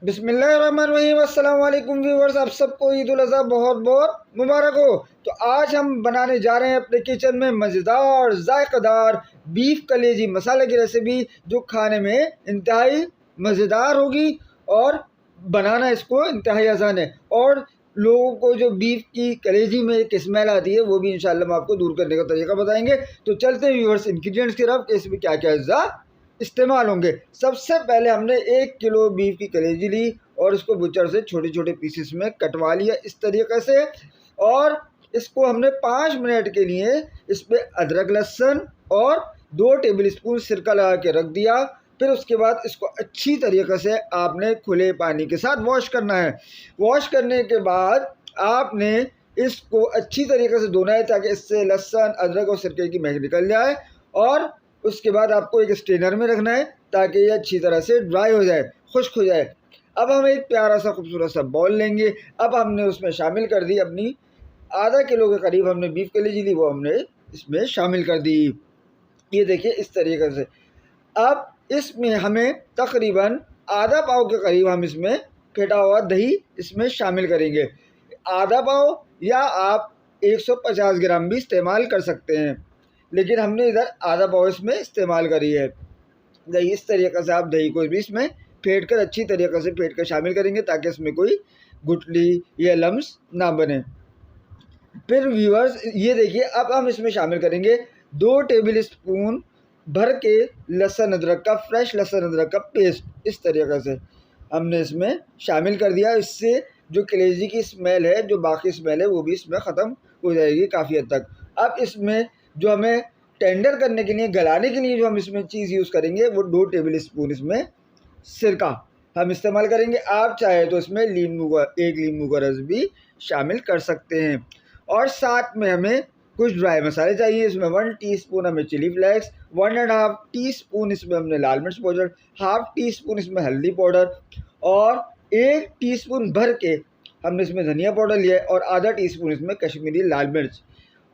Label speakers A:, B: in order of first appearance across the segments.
A: बिस्मिल्लाहिर्रहमानिर्रहीम। अस्सलाम वालेकुम व्यूवर्स, आप सबको ईद उल अज़हा बहुत बहुत मुबारक हो। तो आज हम बनाने जा रहे हैं अपने किचन में मज़ेदार जायकेदार बीफ कलेजी मसाले की रेसिपी, जो खाने में इंतहाई मज़ेदार होगी और बनाना इसको इंतहाई आसान है। और लोगों को जो बीफ की कलेजी में एक स्मेल आती है वो भी इंशाल्लाह हम आपको दूर करने का तरीका बताएंगे। तो चलते हैं व्यूवर्स इंग्रेडिएंट्स की तरफ, इसमें क्या क्या अज्जा इस्तेमाल होंगे। सबसे पहले हमने 1 किलो बीफ की कलेजी ली और इसको बुचर से छोटे छोटे पीसेस में कटवा लिया इस तरीके से। और इसको हमने 5 मिनट के लिए इस पर अदरक लहसुन और 2 टेबल स्पून सिरका लगा के रख दिया। फिर उसके बाद इसको अच्छी तरीके से आपने खुले पानी के साथ वॉश करना है। वॉश करने के बाद आपने इसको अच्छी तरीके से धोना है ताकि इससे लहसुन अदरक और सिरके की महक निकल जाए। और उसके बाद आपको एक स्ट्रेनर में रखना है ताकि ये अच्छी तरह से ड्राई हो जाए, खुश्क हो जाए। अब हम एक प्यारा सा खूबसूरत सा बॉल लेंगे। अब हमने उसमें शामिल कर दी अपनी आधा किलो के करीब हमने बीफ कलेजी ली, वो हमने इसमें शामिल कर दी। ये देखिए इस तरीके से। अब इसमें हमें तकरीबन आधा पाव के करीब हम इसमें फेटा हुआ दही इसमें शामिल करेंगे। आधा पाव या आप 150 ग्राम भी इस्तेमाल कर सकते हैं, लेकिन हमने इधर आधा पाव इसमें इस्तेमाल करी है दही। इस तरीके से आप दही को भी इसमें फेंट कर अच्छी तरीके से फेंट कर शामिल करेंगे ताकि इसमें कोई गुठली या लम्स ना बने। फिर व्यूअर्स ये देखिए, अब हम इसमें शामिल करेंगे 2 टेबल स्पून भर के लहसुन अदरक का, फ्रेश लहसुन अदरक का पेस्ट इस तरीके से हमने इसमें शामिल कर दिया। इससे जो कलेजी की स्मेल है, जो बाकी स्मेल है, वो भी इसमें ख़त्म हो जाएगी काफ़ी हद तक। अब इसमें जो हमें टेंडर करने के लिए, गलाने के लिए जो हम इसमें चीज़ यूज़ करेंगे वो 2 टेबल स्पून इसमें सिरका हम इस्तेमाल करेंगे। आप चाहे तो इसमें एक नींबू का रस भी शामिल कर सकते हैं। और साथ में हमें कुछ ड्राई मसाले चाहिए। इसमें 1 टीस्पून हमें चिली फ्लेक्स, 1.5 टीस्पून इसमें हमने लाल मिर्च पाउडर, हाफ टी स्पून इसमें हल्दी पाउडर और 1 टीस्पून भर के हमने इसमें धनिया पाउडर लिया है और आधा टीस्पून इसमें कश्मीरी लाल मिर्च।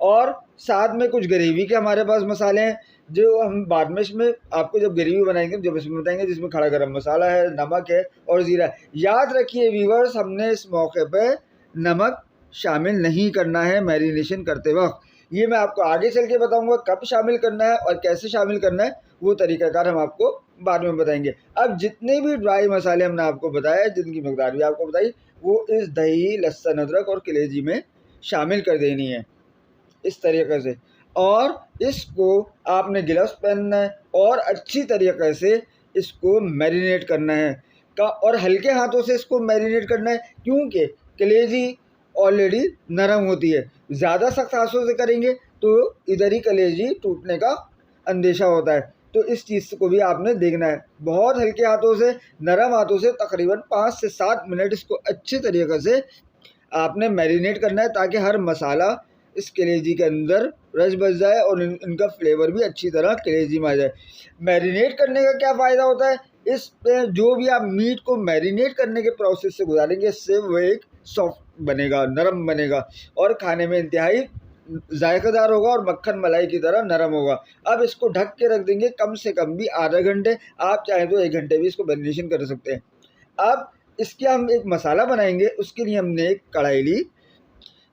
A: और साथ में कुछ ग्रेवी के हमारे पास मसाले हैं, जो हम बाद में इसमें आपको जब ग्रेवी बनाएंगे जब इसमें बताएंगे, जिसमें खड़ा गरम मसाला है, नमक है और ज़ीरा है। याद रखिए व्यूवर्स, हमने इस मौके पे नमक शामिल नहीं करना है मैरिनेशन करते वक्त। ये मैं आपको आगे चल के बताऊँगा कब शामिल करना है और कैसे शामिल करना है, वो तरीक़ाकार हम आपको बाद में बताएंगे। अब जितने भी ड्राई मसाले हमने आपको बताया, जिनकी मकदार भी आपको बताई, वो इस दही, लहसुन, अदरक और कलेजी में शामिल कर देनी है इस तरीके से। और इसको आपने ग्लव्स पहनना है और अच्छी तरीके से इसको मैरिनेट करना है और हल्के हाथों से इसको मैरिनेट करना है, क्योंकि कलेजी ऑलरेडी नरम होती है। ज़्यादा सख्त हाथों से करेंगे तो इधर ही कलेजी टूटने का अंदेशा होता है। तो इस चीज़ को भी आपने देखना है। बहुत हल्के हाथों से, नरम हाथों से तकरीबन 5 से 7 मिनट इसको अच्छे तरीके से आपने मैरिनेट करना है ताकि हर मसाला इस कलेजी के अंदर रच बच जाए और इनका फ्लेवर भी अच्छी तरह कलेजी में आ जाए। मैरिनेट करने का क्या फ़ायदा होता है, इस जो भी आप मीट को मैरिनेट करने के प्रोसेस से गुजारेंगे, इससे वो एक सॉफ्ट बनेगा, नरम बनेगा और खाने में इंतहाई जायकेदार होगा और मक्खन मलाई की तरह नरम होगा। अब इसको ढक के रख देंगे कम से कम भी आधा घंटे, आप चाहें तो 1 घंटे भी इसको मैरिनेशन कर सकते हैं। अब इसके हम एक मसाला बनाएंगे। उसके लिए हमने एक कढ़ाई ली।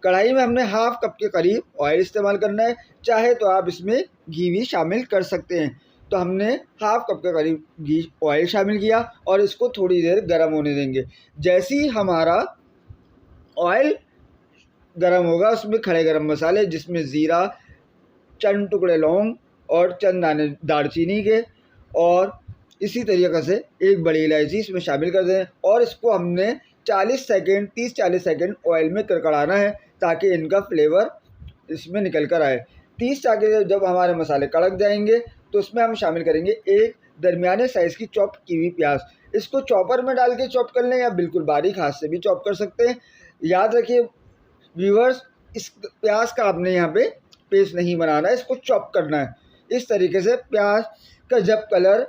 A: कढ़ाई में हमने हाफ कप के करीब ऑयल इस्तेमाल करना है, चाहे तो आप इसमें घी भी शामिल कर सकते हैं। तो हमने हाफ कप के करीब घी ऑयल शामिल किया और इसको थोड़ी देर गर्म होने देंगे। जैसे ही हमारा ऑयल गर्म होगा, उसमें खड़े गरम मसाले, जिसमें ज़ीरा, चंद टुकड़े लौंग और चंद दाने दालचीनी के, और इसी तरीके से एक बड़ी इलायची इसमें शामिल कर दें। और इसको हमने 30-40 सेकंड ऑयल में कड़कड़ाना है ताकि इनका फ्लेवर इसमें निकल कर आए। 30 जब हमारे मसाले कड़क जाएंगे तो उसमें हम शामिल करेंगे एक दरमियाने साइज़ की चॉप की हुई प्याज। इसको चॉपर में डाल के चॉप कर लें या बिल्कुल बारीक हाथ से भी चॉप कर सकते हैं। याद रखिए व्यूअर्स, इस प्याज का आपने यहाँ पे पेस्ट नहीं बनाना है, इसको चॉप करना है इस तरीके से। प्याज का जब कलर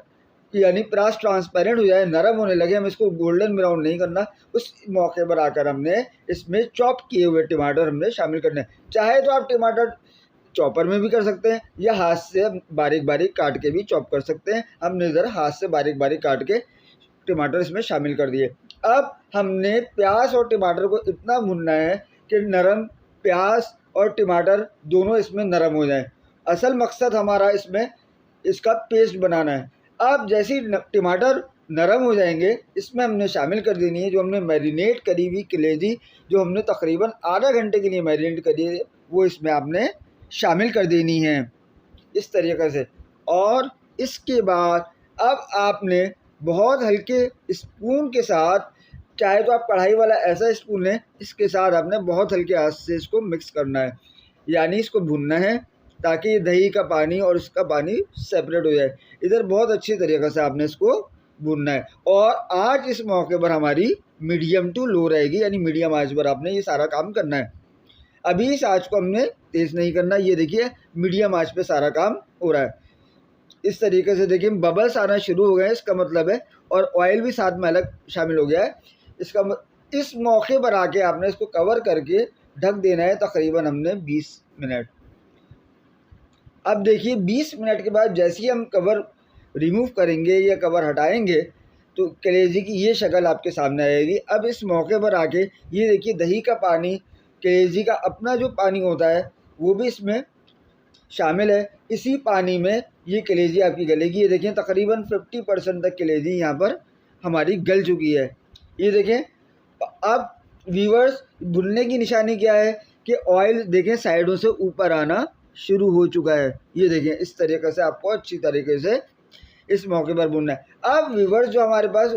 A: यानी प्याज ट्रांसपेरेंट हो जाए, नरम होने लगे, हम इसको गोल्डन ब्राउन नहीं करना, उस मौके पर आकर हमने इसमें चॉप किए हुए टमाटर हमने शामिल करने हैं। चाहे तो आप टमाटर चॉपर में भी कर सकते हैं या हाथ से बारीक बारीक काट के भी चॉप कर सकते हैं। हमने इधर हाथ से बारीक बारीक काट के टमाटर इसमें शामिल कर दिए। अब हमने प्याज और टमाटर को इतना भुनना है कि नरम प्याज और टमाटर दोनों इसमें नरम हो जाएं। असल मकसद हमारा इसमें इसका पेस्ट बनाना है। अब जैसे ही टमाटर नरम हो जाएंगे, इसमें हमने शामिल कर देनी है जो हमने मैरिनेट करी हुई कलेजी, जो हमने तकरीबन आधा घंटे के लिए मैरिनेट करी है, वो इसमें आपने शामिल कर देनी है इस तरीके से। और इसके बाद अब आपने बहुत हल्के स्पून के साथ, चाहे तो आप कढ़ाई वाला ऐसा स्पून लें, इसके साथ आपने बहुत हल्के हाथ से इसको मिक्स करना है, यानी इसको भुनना है ताकि ये दही का पानी और इसका पानी सेपरेट हो जाए। इधर बहुत अच्छी तरीके से आपने इसको भुनना है। और आज इस मौके पर हमारी मीडियम टू लो रहेगी, यानी मीडियम आंच पर आपने ये सारा काम करना है। अभी इस आंच को हमने तेज़ नहीं करना, ये देखिए मीडियम आंच पे सारा काम हो रहा है। इस तरीके से देखिए बबल्स आना शुरू हो गए, इसका मतलब है, और ऑयल भी साथ में अलग शामिल हो गया है। इस मौके पर आके आपने इसको कवर करके ढक देना है तकरीबन हमने 20 मिनट। अब देखिए 20 मिनट के बाद जैसे ही हम कवर रिमूव करेंगे या कवर हटाएंगे तो कलेजी की ये शक्ल आपके सामने आएगी। अब इस मौके पर आके ये देखिए दही का पानी, कलेजी का अपना जो पानी होता है वो भी इसमें शामिल है। इसी पानी में ये कलेजी आपकी गलेगी। ये देखें तकरीबन 50% तक कलेजी यहाँ पर हमारी गल चुकी है। ये देखें। अब व्यूअर्स, भुनने की निशानी क्या है कि ऑयल देखें साइडों से ऊपर आना शुरू हो चुका है। ये देखें इस तरीके से आपको अच्छी तरीके से इस मौके पर भुनना है। अब व्यूअर्स, जो हमारे पास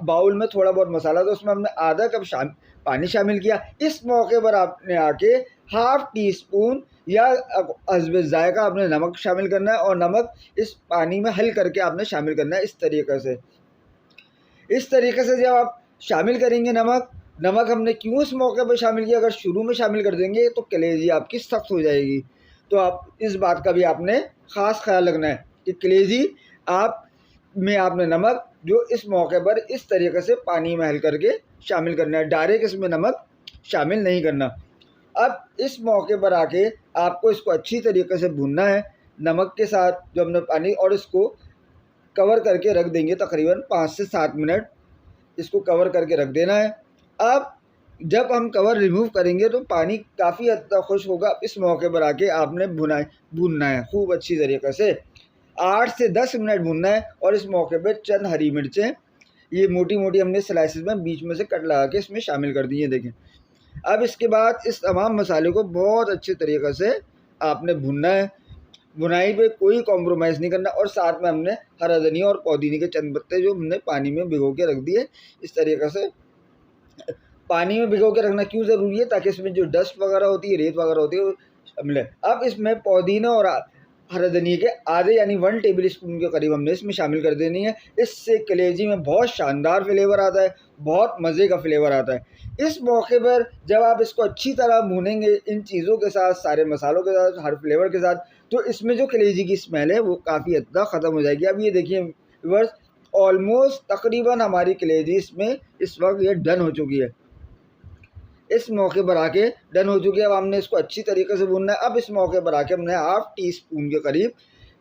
A: बाउल में थोड़ा बहुत मसाला था उसमें हमने आधा कप पानी शामिल किया। इस मौके पर आपने आके हाफ टी स्पून या हस्बे जायका आपने नमक शामिल करना है, और नमक इस पानी में हल करके आपने शामिल करना है इस तरीके से। इस तरीके से जब आप शामिल करेंगे नमक हमने क्यों इस मौके पर शामिल किया, अगर शुरू में शामिल कर देंगे तो कलेजी आपकी सख्त हो जाएगी। तो आप इस बात का भी आपने ख़ास ख्याल रखना है कि कलेजी आपने नमक जो इस मौके पर इस तरीके से पानी में हल करके शामिल करना है, डायरेक्ट इसमें नमक शामिल नहीं करना। अब इस मौके पर आके आपको इसको अच्छी तरीके से भूनना है नमक के साथ जो हमने पानी, और इसको कवर करके रख देंगे तकरीबन 5 से 7 मिनट इसको कवर करके रख देना है। अब जब हम कवर रिमूव करेंगे तो पानी काफ़ी हद तक खुश होगा। इस मौके पर आके आपने भुनना है खूब अच्छी तरीके से, 8 से 10 मिनट भुनना है। और इस मौके पर चंद हरी मिर्चें ये मोटी मोटी हमने स्लाइसेस में बीच में से कट लगा के इसमें शामिल कर दी है, देखें। अब इसके बाद इस तमाम मसाले को बहुत अच्छे तरीके से आपने भुनना है, बुनाई पे कोई कॉम्प्रोमाइज़ नहीं करना। और साथ में हमने हरा धनिया और पुदीने के चंद पत्ते जो हमने पानी में भिगो के रख दिए। इस तरीके से पानी में भिगो के रखना क्यों ज़रूरी है, ताकि इसमें जो डस्ट वगैरह होती है, रेत वगैरह होती है, वो शामिल है। अब इसमें पुदीना और हरा धनिया के आधे यानी 1 टेबल स्पून के करीब हमने इसमें शामिल कर देनी है। इससे कलेजी में बहुत शानदार फ्लेवर आता है, बहुत मज़े का फ्लेवर आता है। इस मौके पर जब आप इसको अच्छी तरह भूनेंगे इन चीज़ों के साथ, सारे मसालों के साथ, हर फ्लेवर के साथ, तो इसमें जो कलेजी की स्मेल है वो काफ़ी हद तक ख़त्म हो जाएगी। अब ये देखिए व्यूअर्स, ऑलमोस्ट तकरीबन हमारी कलेजी इसमें इस वक्त ये डन हो चुकी है, इस मौके पर आके डन हो चुकी है। अब हमने इसको अच्छी तरीके से भूनना है। अब इस मौके पर आके हमने हाफ टी स्पून के करीब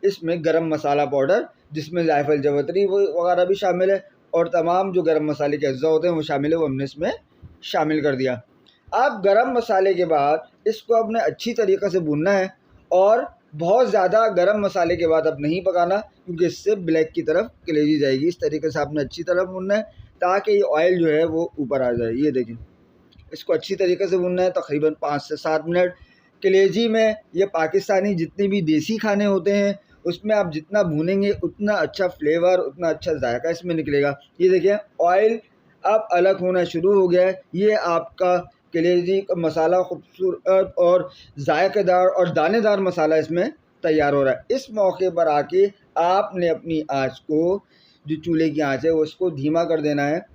A: इसमें गरम मसाला पाउडर, जिसमें जायफल जवतरी वो वगैरह भी शामिल है, और तमाम जो गरम मसाले के अज्जा होते हैं वो शामिल है, वो हमने इसमें शामिल कर दिया। अब गरम मसाले के बाद इसको हमने अच्छी तरीके से भूनना है, और बहुत ज़्यादा गरम मसाले के बाद अब नहीं पकाना, क्योंकि इससे ब्लैक की तरफ कलेजी जाएगी। इस तरीके से आपने अच्छी तरह भूनना है ताकि ये ऑयल जो है वो ऊपर आ जाए। ये देखें, इसको अच्छी तरीके से भूनना है तकरीबन 5 से 7 मिनट। कलेजी में ये पाकिस्तानी जितने भी देसी खाने होते हैं उसमें आप जितना भूनेंगे उतना अच्छा फ्लेवर, उतना अच्छा जायका इसमें निकलेगा। ये देखिए ऑयल अब अलग होना शुरू हो गया है। ये आपका कलेजी का मसाला खूबसूरत और जायकेदार और दानेदार मसाला इसमें तैयार हो रहा है। इस मौके पर आके आपने अपनी आँच को, जो चूल्हे की आँच है, उसको धीमा कर देना है,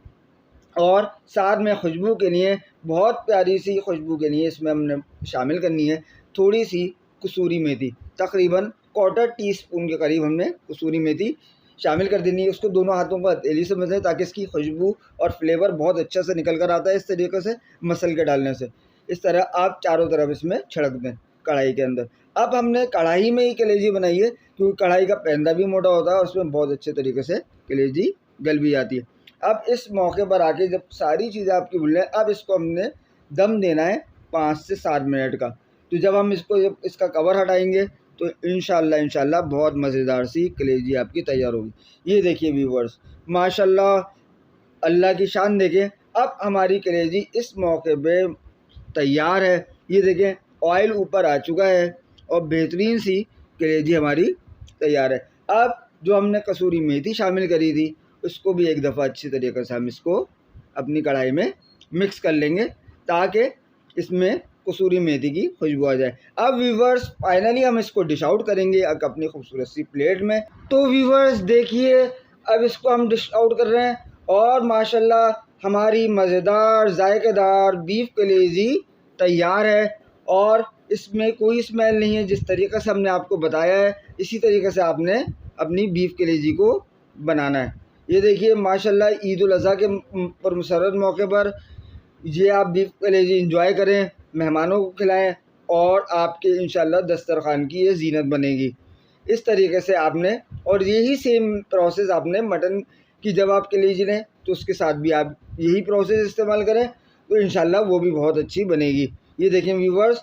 A: और साथ में खुशबू के लिए, बहुत प्यारी सी खुशबू के लिए इसमें हमने शामिल करनी है थोड़ी सी कसूरी मेथी, तकरीबन 1/4 टीस्पून के करीब हमने कसूरी मेथी शामिल कर देनी है। उसको दोनों हाथों को हथेली से मसलें ताकि इसकी खुशबू और फ्लेवर बहुत अच्छा से निकल कर आता है, इस तरीके से मसल के डालने से। इस तरह आप चारों तरफ इसमें छिड़क दें कढ़ाई के अंदर। अब हमने कढ़ाई में ही कलेजी बनाई है, क्योंकि कढ़ाई का पैंदा भी मोटा होता है और उसमें बहुत अच्छे तरीके से कलेजी गल भी जाती है। अब इस मौके पर आके जब सारी चीज़ें आपकी भूल जाए, अब इसको हमने दम देना है 5 से 7 मिनट का। तो जब हम जब इसका कवर हटाएंगे तो इंशाल्लाह बहुत मज़ेदार सी कलेजी आपकी तैयार होगी। ये देखिए व्यूवर्स, माशाल्लाह अल्लाह की शान देखें। अब हमारी कलेजी इस मौके पे तैयार है। ये देखें ऑयल ऊपर आ चुका है और बेहतरीन सी कलेजी हमारी तैयार है। अब जो हमने कसूरी मेथी शामिल करी थी उसको भी एक दफ़ा अच्छी तरीके से हम इसको अपनी कढ़ाई में मिक्स कर लेंगे ताकि इसमें कसूरी मेथी की खुशबू आ जाए। अब व्यूवर्स फाइनली हम इसको डिश आउट करेंगे अपनी खूबसूरत सी प्लेट में। तो व्यूवर्स देखिए अब इसको हम डिश आउट कर रहे हैं और माशाल्लाह हमारी मज़ेदार जायकेदार बीफ कलेजी तैयार है और इसमें कोई स्मेल नहीं है। जिस तरीके से हमने आपको बताया है इसी तरीके से आपने अपनी बीफ कलेजी को बनाना है। ये देखिए माशाल्लाह ईद उल अज़हा के पर मुसर्रत मौके पर ये आप बीफ कलेजी इंजॉय करें, मेहमानों को खिलाएं और आपके इंशाल्लाह दस्तरखान की ये ज़ीनत बनेगी। इस तरीके से आपने, और यही सेम प्रोसेस आपने मटन की जब आप कलेजी लें तो उसके साथ भी आप यही प्रोसेस इस्तेमाल करें तो इंशाल्लाह वो भी बहुत अच्छी बनेगी। ये देखें व्यूवर्स,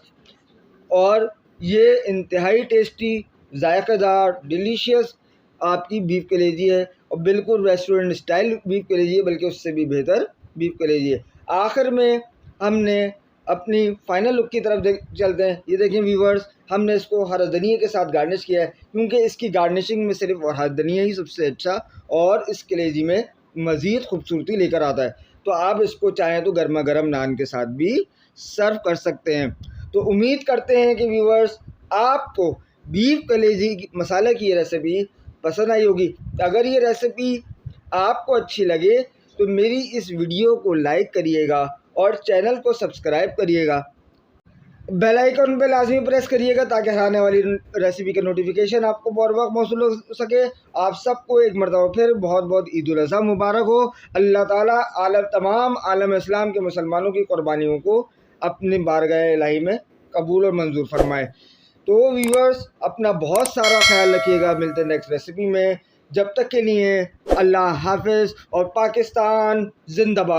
A: और ये इंतहाई टेस्टी जायकेदार डिलीशियस आपकी बीफ कलेजी है और बिल्कुल रेस्टोरेंट स्टाइल बीफ कलेजी है, बल्कि उससे भी बेहतर बीफ कलेजी है। आखिर में हमने अपनी फ़ाइनल लुक की तरफ चलते हैं। ये देखें व्यूवर्स, हमने इसको हरा धनिया के साथ गार्निश किया है क्योंकि इसकी गार्निशिंग में सिर्फ हरा धनिया ही सबसे अच्छा और इस कलेजी में मज़ीद खूबसूरती लेकर आता है। तो आप इसको चाहें तो गर्मा गर्म नान के साथ भी सर्व कर सकते हैं। तो उम्मीद करते हैं कि व्यूवर्स आपको बीफ कलेजी मसाले की ये रेसिपी पसंद आई होगी। अगर ये रेसिपी आपको अच्छी लगे तो मेरी इस वीडियो को लाइक करिएगा और चैनल को सब्सक्राइब करिएगा। बेल आइकन पे लाजमी प्रेस करिएगा ताकि आने वाली रेसिपी का नोटिफिकेशन आपको बर वक्त मौसूल हो सके। आप सबको एक मरतबा फिर बहुत बहुत ईद उल अज़हा मुबारक हो। अल्लाह ताला तमाम आलम इस्लाम के मुसलमानों की कुर्बानियों को अपनी बारगाह इलाही में कबूल और मंजूर फरमाए। तो व्यूअर्स अपना बहुत सारा ख्याल रखिएगा। मिलते हैं नेक्स्ट रेसिपी में। जब तक के लिए अल्लाह हाफ़िज़ और पाकिस्तान जिंदाबाद।